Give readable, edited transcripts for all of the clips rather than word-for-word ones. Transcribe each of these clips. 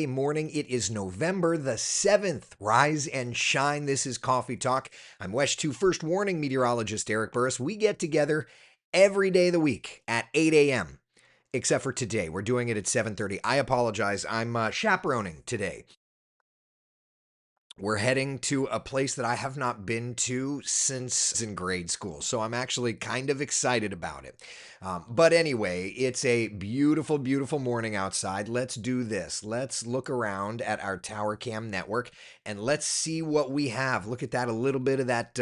Morning. It is November the 7th. Rise and shine. This is Coffee Talk. I'm West 2 First Warning meteorologist Eric Burris. We get together every day of the week at 8 a.m. Except for today. We're doing it at 7:30. I apologize. I'm chaperoning today. We're heading to a place that I have not been to since in grade school. So I'm actually kind of excited about it. But anyway, it's a beautiful, beautiful morning outside. Let's do this. Let's look around at our Tower Cam network and let's see what we have. Look at that, a little bit of that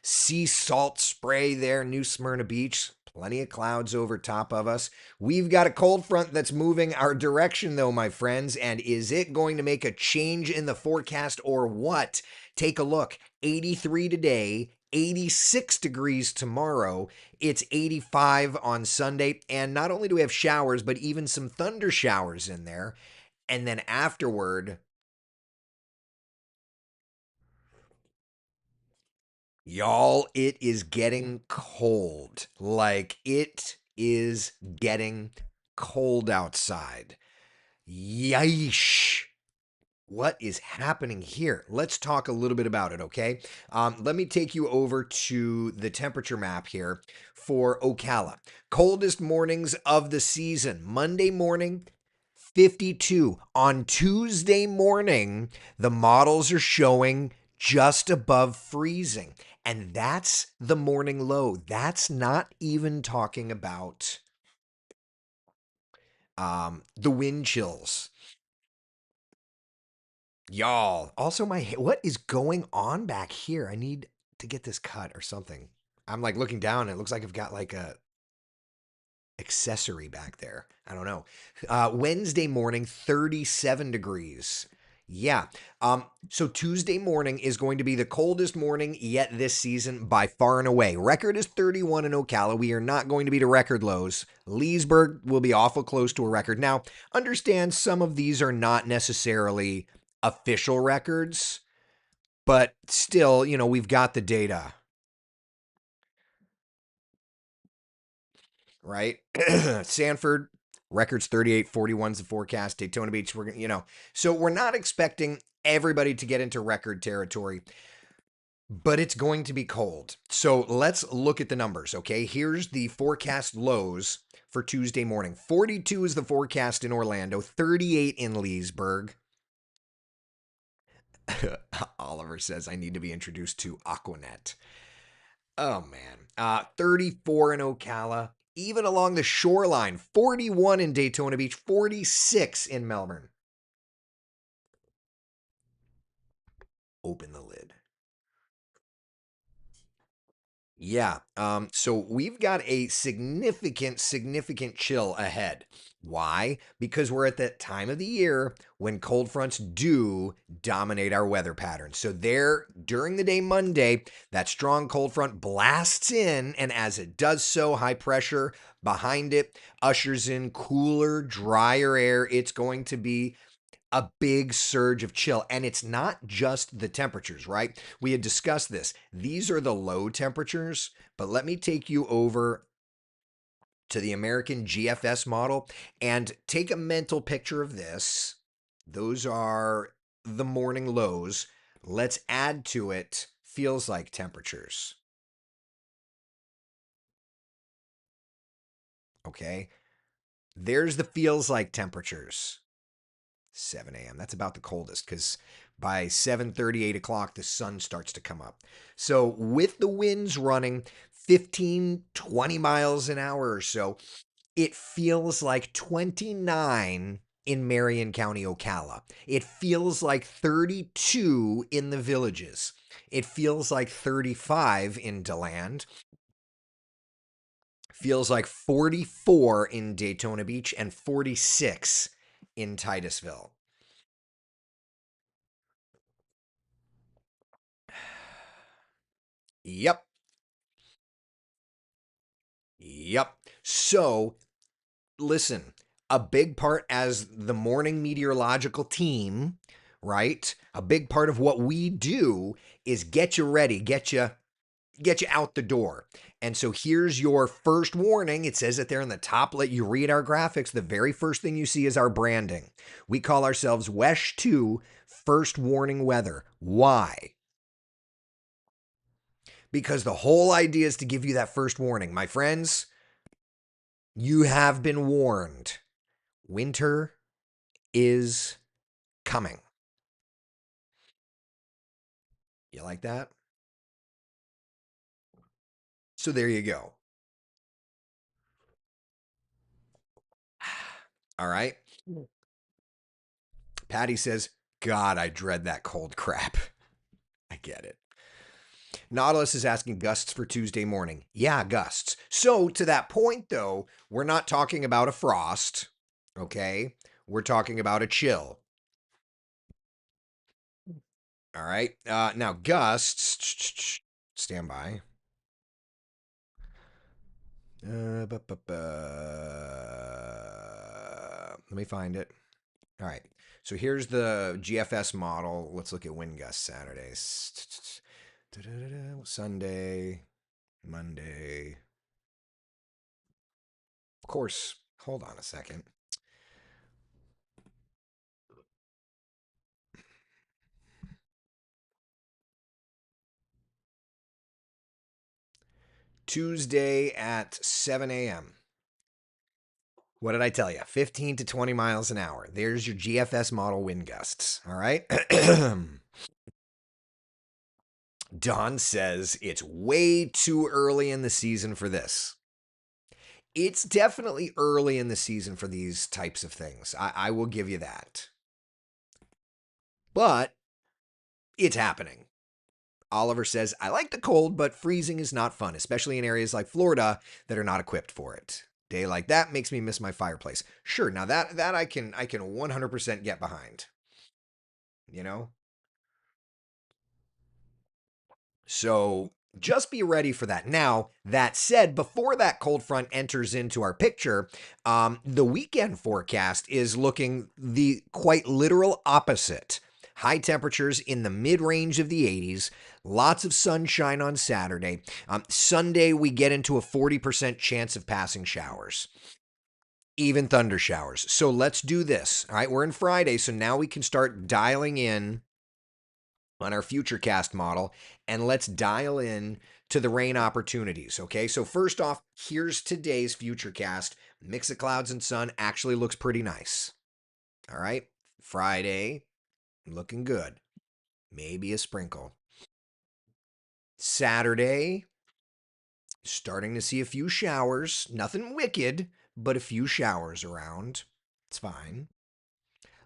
sea salt spray there, New Smyrna Beach. Plenty of clouds over top of us. We've got a cold front that's moving our direction, though, my friends. And is it going to make a change in the forecast or what? Take a look. 83 today, 86 degrees tomorrow. It's 85 on Sunday. And not only do we have showers, but even some thunder showers in there. And then afterward, y'all, it is getting cold. Like it is getting cold outside. Yeesh. What is happening here? Let's talk a little bit about it, okay? Let me take you over to the temperature map here for Ocala. Coldest mornings of the season. Monday morning, 52. On Tuesday morning, the models are showing just above freezing. And that's the morning low. That's not even talking about the wind chills. Y'all. Also, what is going on back here? I need to get this cut or something. I'm like looking down and it looks like I've got like a accessory back there. I don't know. Wednesday morning, 37 degrees. Yeah. So Tuesday morning is going to be the coldest morning yet this season by far and away. Record is 31 in Ocala. We are not going to be to record lows. Leesburg will be awful close to a record. Now, understand some of these are not necessarily official records, but still, we've got the data, right? Sanford, records 38, 41's the forecast. Daytona Beach, so we're not expecting everybody to get into record territory, but it's going to be cold. So let's look at the numbers, okay? Here's the forecast lows for Tuesday morning. 42 is the forecast in Orlando, 38 in Leesburg. Oliver says I need to be introduced to Aquanet. Oh man. 34 in Ocala, even along the shoreline, 41 in Daytona Beach, 46 in Melbourne. Open the lid. Yeah. So we've got a significant chill ahead. Why? Because we're at that time of the year when cold fronts do dominate our weather patterns. So there, during the day Monday, that strong cold front blasts in, and as it does so, high pressure behind it ushers in cooler, drier air. It's going to be a big surge of chill. And it's not just the temperatures, right? We had discussed this. These are the low temperatures, but let me take you over to the American GFS model and take a mental picture of this. Those are the morning lows. Let's add to it feels like temperatures. Okay. There's the feels like temperatures. 7 a.m. That's about the coldest because by 7:30, 8 o'clock, the sun starts to come up. So with the winds running 15, 20 miles an hour or so, it feels like 29 in Marion County, Ocala. It feels like 32 in the Villages. It feels like 35 in DeLand. Feels like 44 in Daytona Beach and 46 in Titusville. Yep. Yep. So, listen, a big part as the morning meteorological team, right? A big part of what we do is get you ready, get you out the door. And so here's your first warning. It says it there in the top. Let you read our graphics. The very first thing you see is our branding. We call ourselves WESH 2 First Warning Weather. Why? Because the whole idea is to give you that first warning. My friends, you have been warned. Winter is coming. You like that? So there you go. All right. Patty says, God, I dread that cold crap. I get it. Nautilus is asking gusts for Tuesday morning. Yeah, gusts. So to that point, though, we're not talking about a frost, okay? We're talking about a chill. All right. Now, gusts, stand by. Let me find it. All right. So here's the GFS model. Let's look at wind gusts Saturdays. Sunday, Monday. Of course, hold on a second. Tuesday at 7 a.m. What did I tell you? 15 to 20 miles an hour. There's your GFS model wind gusts. All right. Don says it's way too early in the season for this. It's definitely early in the season for these types of things. I will give you that. But it's happening. Oliver says, I like the cold, but freezing is not fun, especially in areas like Florida that are not equipped for it. Day like that makes me miss my fireplace. Sure, now that I can 100% get behind. You know? So just be ready for that. Now, that said, before that cold front enters into our picture, the weekend forecast is looking the quite literal opposite. High temperatures in the mid range of the 80s, lots of sunshine on Saturday. Sunday, we get into a 40% chance of passing showers, even thunder showers. So let's do this. All right, we're in Friday, so now we can start dialing in on our futurecast model, and let's dial in to the rain opportunities. Okay, so first off, here's today's futurecast. Mix of clouds and sun actually looks pretty nice. All right, Friday looking good, maybe a sprinkle. Saturday, starting to see a few showers, nothing wicked, but a few showers around. It's fine.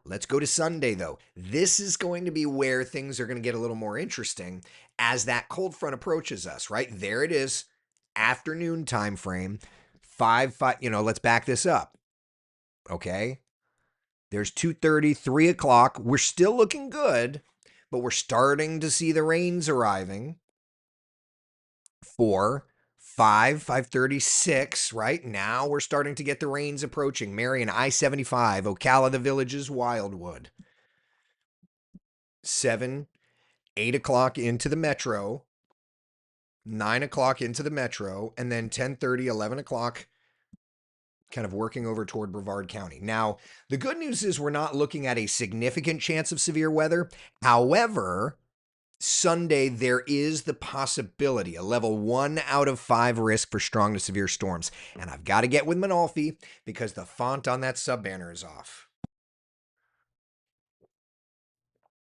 Let's go to Sunday, though. This is going to be where things are going to get a little more interesting as that cold front approaches us, right? There it is, afternoon time frame, 5. Let's back this up, okay? There's 2:30, 3 o'clock. We're still looking good, but we're starting to see the rains arriving. 4, 5:36, right? Now we're starting to get the rains approaching. Marion, I-75, Ocala, the Villages, Wildwood. 7, 8 o'clock into the metro, 9 o'clock into the metro, and then 10:30, 11 o'clock kind of working over toward Brevard County. Now, the good news is we're not looking at a significant chance of severe weather. However, Sunday, there is the possibility, a level 1 out of 5 risk for strong to severe storms. And I've got to get with Manalfi because the font on that sub banner is off.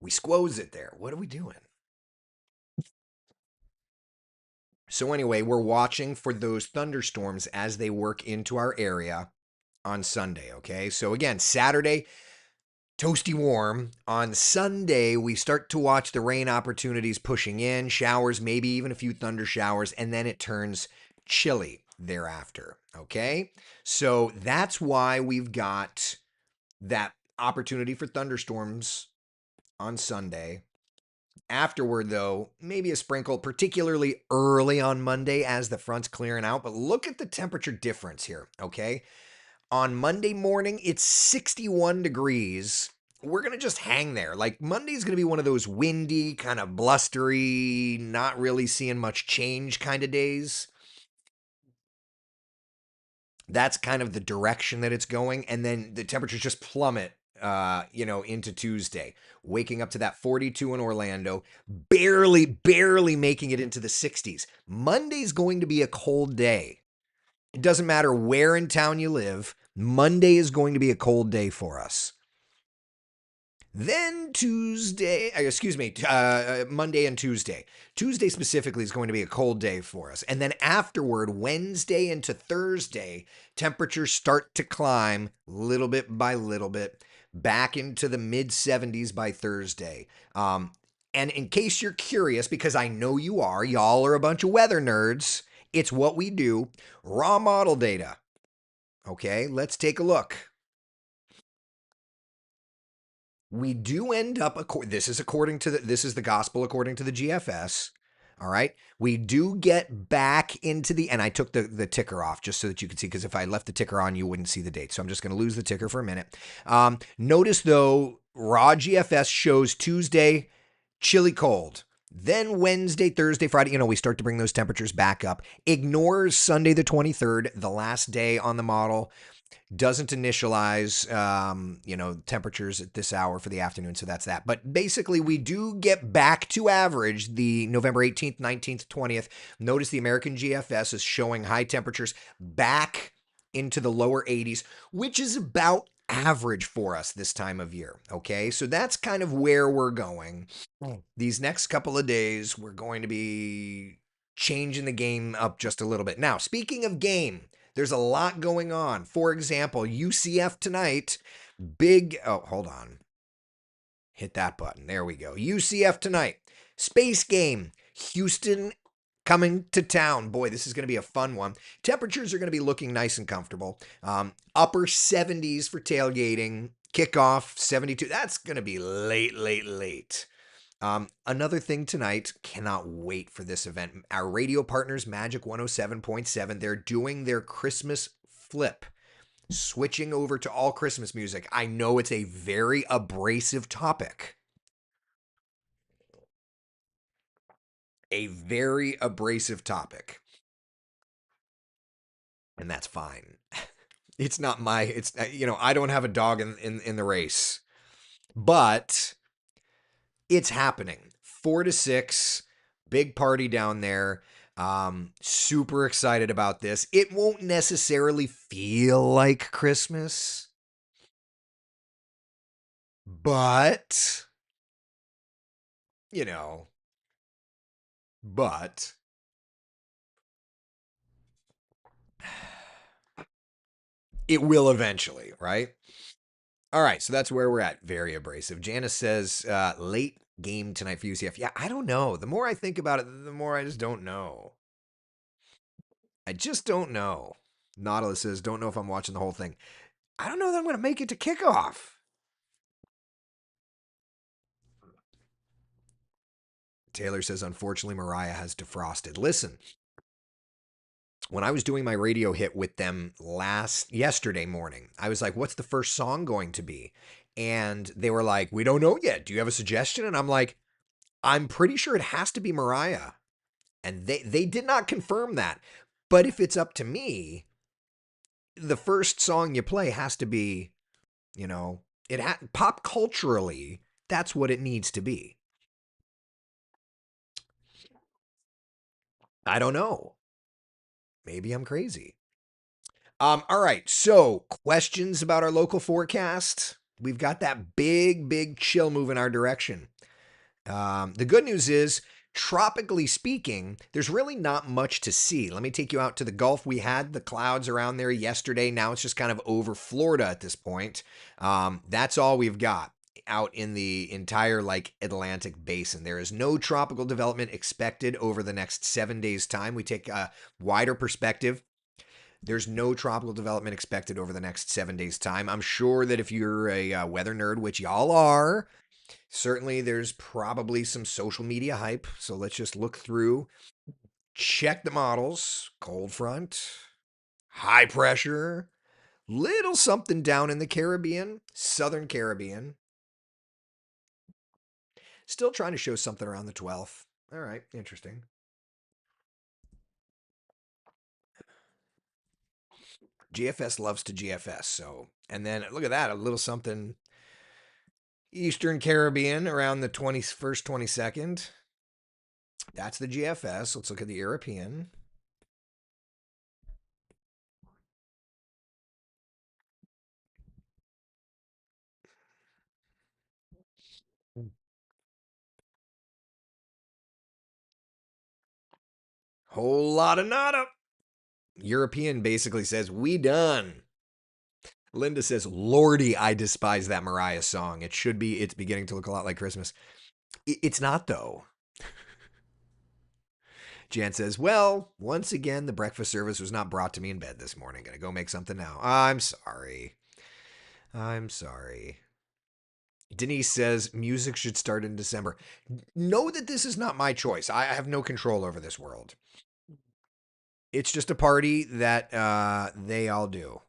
We squoze it there. What are we doing? So anyway, we're watching for those thunderstorms as they work into our area on Sunday, okay? So again, Saturday, toasty warm. On Sunday, we start to watch the rain opportunities pushing in, showers, maybe even a few thunder showers, and then it turns chilly thereafter, okay? So that's why we've got that opportunity for thunderstorms on Sunday. Afterward, though, maybe a sprinkle, particularly early on Monday as the front's clearing out. But look at the temperature difference here, okay? On Monday morning, it's 61 degrees. We're going to just hang there. Like, Monday's going to be one of those windy, kind of blustery, not really seeing much change kind of days. That's kind of the direction that it's going. And then the temperatures just plummet, into Tuesday, waking up to that 42 in Orlando, barely making it into the 60s. Monday's going to be a cold day. It doesn't matter where in town you live, Monday is going to be a cold day for us. Then Monday and Tuesday. Tuesday specifically is going to be a cold day for us. And then afterward, Wednesday into Thursday, temperatures start to climb little bit by little bit back into the mid 70s by Thursday. And in case you're curious, because I know you are, y'all are a bunch of weather nerds, it's what we do. Raw model data. Okay, let's take a look. We do end up, this is according to this is the gospel according to the GFS. All right, we do get back into and I took the ticker off just so that you could see, because if I left the ticker on, you wouldn't see the date. So I'm just going to lose the ticker for a minute. Notice though, raw GFS shows Tuesday chilly cold. Then Wednesday, Thursday, Friday, we start to bring those temperatures back up. Ignores Sunday the 23rd, the last day on the model. Doesn't initialize, temperatures at this hour for the afternoon. So that's that. But basically, we do get back to average the November 18th, 19th, 20th. Notice the American GFS is showing high temperatures back into the lower 80s, which is about average for us this time of year. Okay. So that's kind of where we're going. These next couple of days, we're going to be changing the game up just a little bit. Now, speaking of game, there's a lot going on. For example, UCF tonight, hold on. Hit that button. There we go. UCF tonight. Space game. Houston coming to town. Boy, this is going to be a fun one. Temperatures are going to be looking nice and comfortable. Upper 70s for tailgating. Kickoff 72. That's going to be late. Another thing tonight, cannot wait for this event. Our radio partners, Magic 107.7, they're doing their Christmas flip, switching over to all Christmas music. I know it's a very abrasive topic. A very abrasive topic. And that's fine. It's not I don't have a dog in the race. But it's happening. 4 to 6, big party down there. Super excited about this. It won't necessarily feel like Christmas, but you know, but it will eventually, right? All right, so that's where we're at. Very abrasive. Janice says late game tonight for UCF. Yeah, I don't know. The more I think about it, the more I just don't know. I just don't know. Nautilus says, don't know if I'm watching the whole thing. I don't know that I'm going to make it to kickoff. Taylor says, unfortunately, Mariah has defrosted. Listen, when I was doing my radio hit with them yesterday morning, I was like, what's the first song going to be? And they were like, we don't know yet. Do you have a suggestion? And I'm like, I'm pretty sure it has to be Mariah. And they did not confirm that. But if it's up to me, the first song you play has to be, pop culturally, that's what it needs to be. I don't know. Maybe I'm crazy. All right. So, questions about our local forecast. We've got that big chill move in our direction. The good news is, tropically speaking, there's really not much to see. Let me take you out to the Gulf. We had the clouds around there yesterday. Now it's just kind of over Florida at this point. That's all we've got out in the entire Atlantic basin. There is no tropical development expected over the next 7 days' time. We take a wider perspective. There's no tropical development expected over the next 7 days' time. I'm sure that if you're a weather nerd, which y'all are, certainly there's probably some social media hype. So let's just look through, check the models. Cold front, high pressure, little something down in the Caribbean, Southern Caribbean. Still trying to show something around the 12th. All right, interesting. GFS loves to GFS. So, and then look at that, a little something Eastern Caribbean around the 21st, 22nd. That's the GFS. Let's look at the European. Whole lot of nada. European basically says, we done. Linda says, Lordy, I despise that Mariah song. It should be, it's beginning to look a lot like Christmas. It's not, though. Jan says, well, once again, the breakfast service was not brought to me in bed this morning. Gonna go make something now. I'm sorry. I'm sorry. Denise says, music should start in December. Know that this is not my choice. I have no control over this world. It's just a party that they all do.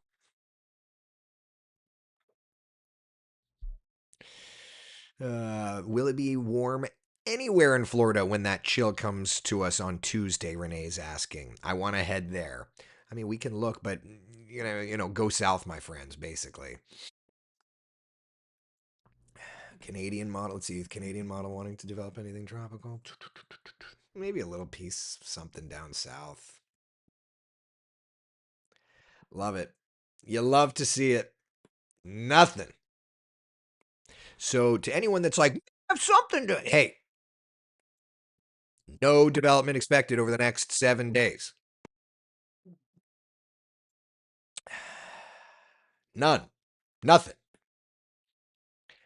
Will it be warm anywhere in Florida when that chill comes to us on Tuesday? Renee's asking. I want to head there. I mean, we can look, but go south, my friends. Basically, Canadian model. Let's see, Canadian model wanting to develop anything tropical. Maybe a little piece, something down south. Love it. You love to see it. Nothing. So to anyone that's like, have something to, hey, no development expected over the next 7 days. None. Nothing.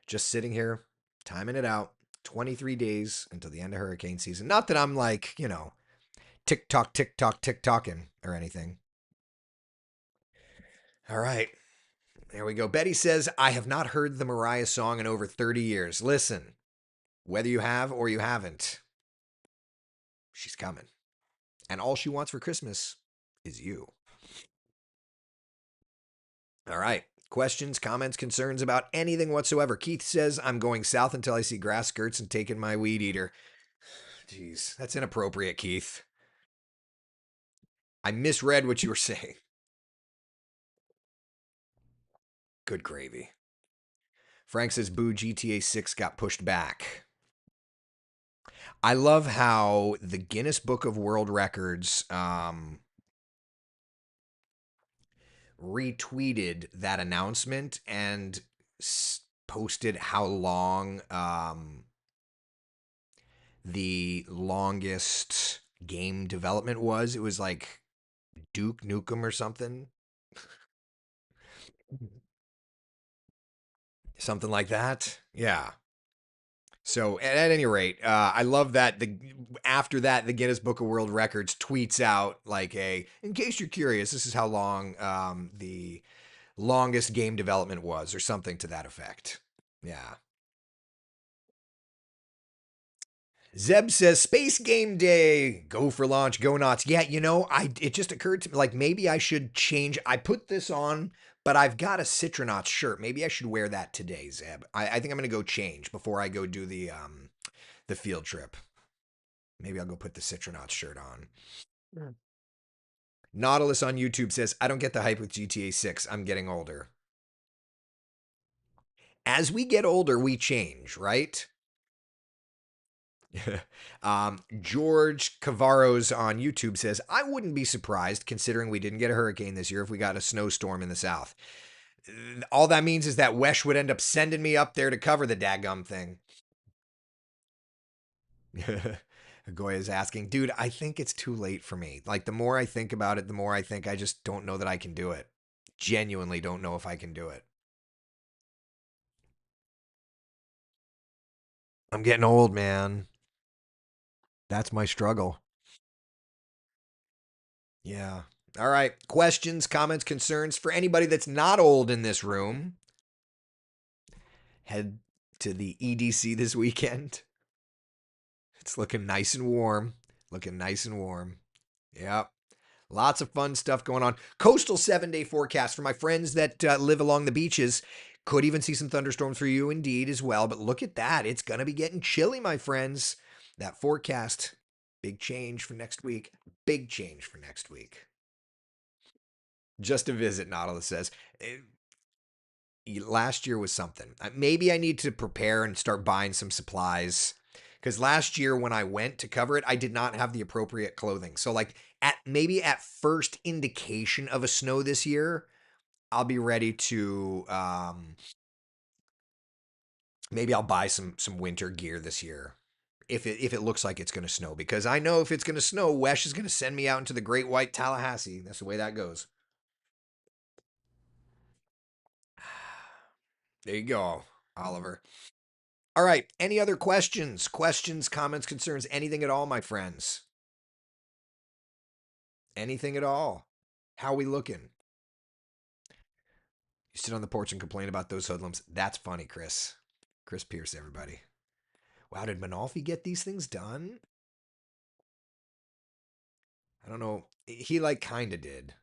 Just sitting here, timing it out. 23 days until the end of hurricane season. Not that I'm like, tick tock, tick tock, tick tocking or anything. All right. There we go. Betty says, I have not heard the Mariah song in over 30 years. Listen, whether you have or you haven't, she's coming. And all she wants for Christmas is you. All right. Questions, comments, concerns about anything whatsoever. Keith says, I'm going south until I see grass skirts and taking my weed eater. Jeez, that's inappropriate, Keith. I misread what you were saying. Good gravy. Frank says, boo, GTA 6 got pushed back. I love how the Guinness Book of World Records retweeted that announcement and posted how long the longest game development was. It was like Duke Nukem or something. Something like that. Yeah. So at any rate, I love that the after that the Guinness Book of World Records tweets out like in case you're curious, this is how long the longest game development was, or something to that effect. Yeah. Zeb says Space Game Day, go for launch, go nuts. Yeah, it just occurred to me like maybe I should change. I put this on, but I've got a Citronauts shirt. Maybe I should wear that today, Zeb. I think I'm gonna go change before I go do the field trip. Maybe I'll go put the Citronauts shirt on. Mm. Nautilus on YouTube says, I don't get the hype with GTA 6. I'm getting older. As we get older, we change, right? George Cavaros on YouTube says, I wouldn't be surprised considering we didn't get a hurricane this year if we got a snowstorm in the south. All that means is that Wesh would end up sending me up there to cover the daggum thing. Goya's asking, dude, I think it's too late for me. Like, the more I think about it, the more I think I just don't know that I can do it. Genuinely don't know if I can do it. I'm getting old, man. That's my struggle. Yeah. All right. Questions, comments, concerns for anybody that's not old in this room? Head to the EDC this weekend. It's looking nice and warm. Looking nice and warm. Yep. Lots of fun stuff going on. Coastal 7-day forecast for my friends that live along the beaches. Could even see some thunderstorms for you indeed as well. But look at that. It's going to be getting chilly, my friends. That forecast. Big change for next week. Big change for next week. Just a visit, Nautilus says. Last year was something. Maybe I need to prepare and start buying some supplies. Because last year when I went to cover it, I did not have the appropriate clothing. So like at first indication of a snow this year, I'll be ready to maybe I'll buy some winter gear this year. If it looks like it's gonna snow. Because I know if it's gonna snow, Wesh is gonna send me out into the great white Tallahassee. That's the way that goes. There you go, Oliver. All right. Any other questions? Questions, comments, concerns, anything at all, my friends? Anything at all? How we looking? You sit on the porch and complain about those hoodlums. That's funny, Chris. Chris Pierce, everybody. Wow, did Manalfi get these things done? I don't know. He like kind of did.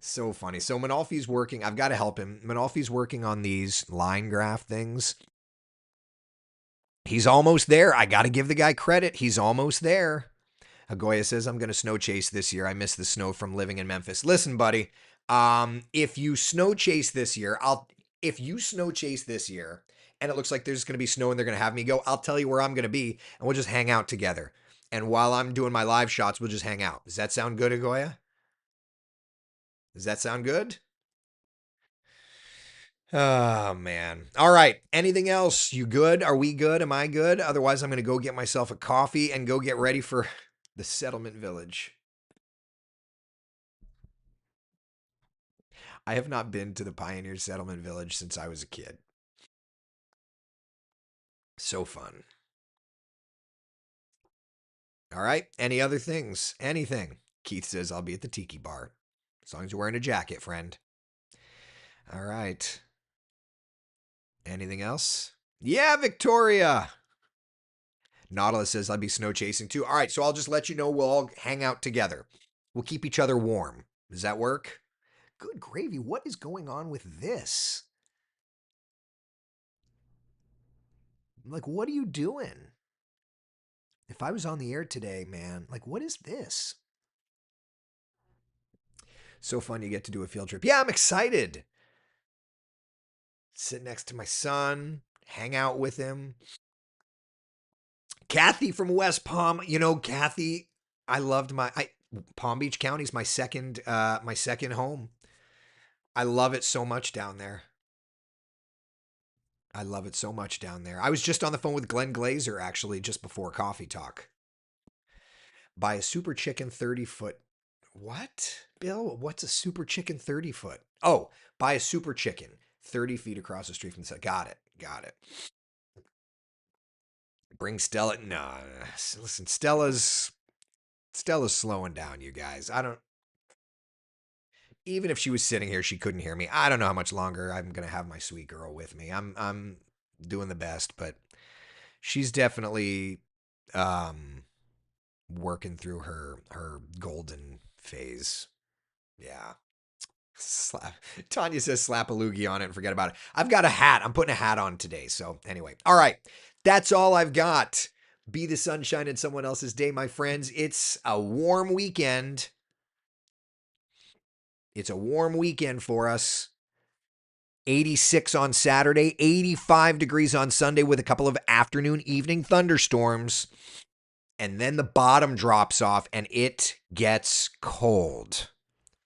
So funny. So Manalfi's working. I've got to help him. Manalfi's working on these line graph things. He's almost there. I got to give the guy credit. He's almost there. Agoya says, I'm going to snow chase this year. I miss the snow from living in Memphis. Listen, buddy, if you snow chase this year, if you snow chase this year and it looks like there's going to be snow and they're going to have me go, I'll tell you where I'm going to be and we'll just hang out together. And while I'm doing my live shots, we'll just hang out. Does that sound good, Agoya? Does that sound good? Oh, man. All right. Anything else? You good? Are we good? Am I good? Otherwise, I'm going to go get myself a coffee and go get ready for the settlement village. I have not been to the Pioneer Settlement Village since I was a kid. So fun. All right. Any other things? Anything? Keith says, I'll be at the tiki bar. As long as you're wearing a jacket, friend. All right. Anything else? Yeah, Victoria. Nautilus says, I'll be snow chasing too. All right. So I'll just let you know we'll all hang out together. We'll keep each other warm. Does that work? Good gravy. What is going on with this? Like, what are you doing? If I was on the air today, man, like, what is this? So fun you get to do a field trip. Yeah, I'm excited. Sit next to my son, hang out with him. Kathy from West Palm, Kathy, I loved Palm Beach County's my second home. I love it so much down there. I love it so much down there. I was just on the phone with Glenn Glazer actually just before coffee talk. Buy a super chicken 30-foot. What? Bill, what's a super chicken 30-foot? Oh, buy a super chicken 30 feet across the street from the set. Got it. Got it. Bring Stella. No, listen, Stella's slowing down, you guys. I don't. Even if she was sitting here, she couldn't hear me. I don't know how much longer I'm gonna have my sweet girl with me. I'm doing the best, but she's definitely um working through her golden phase. Yeah. Slap. Tanya says slap a loogie on it and forget about it. I've got a hat. I'm putting a hat on today. So anyway, all right. That's all I've got. Be the sunshine in someone else's day, my friends. It's a warm weekend. It's a warm weekend for us. 86 on Saturday, 85 degrees on Sunday with a couple of afternoon, evening thunderstorms. And then the bottom drops off and it gets cold.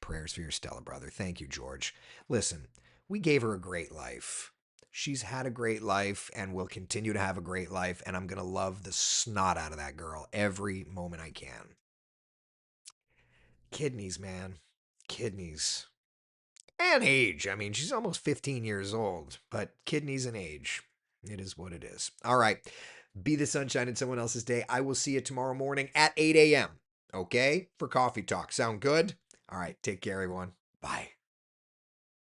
Prayers for your Stella brother. Thank you, George. Listen, we gave her a great life. She's had a great life and will continue to have a great life. And I'm going to love the snot out of that girl every moment I can. Kidneys, man. Kidneys. And age. I mean, she's almost 15 years old, but kidneys and age. It is what it is. All right. Be the sunshine in someone else's day. I will see you tomorrow morning at 8 a.m. Okay? For coffee talk. Sound good? All right. Take care, everyone. Bye.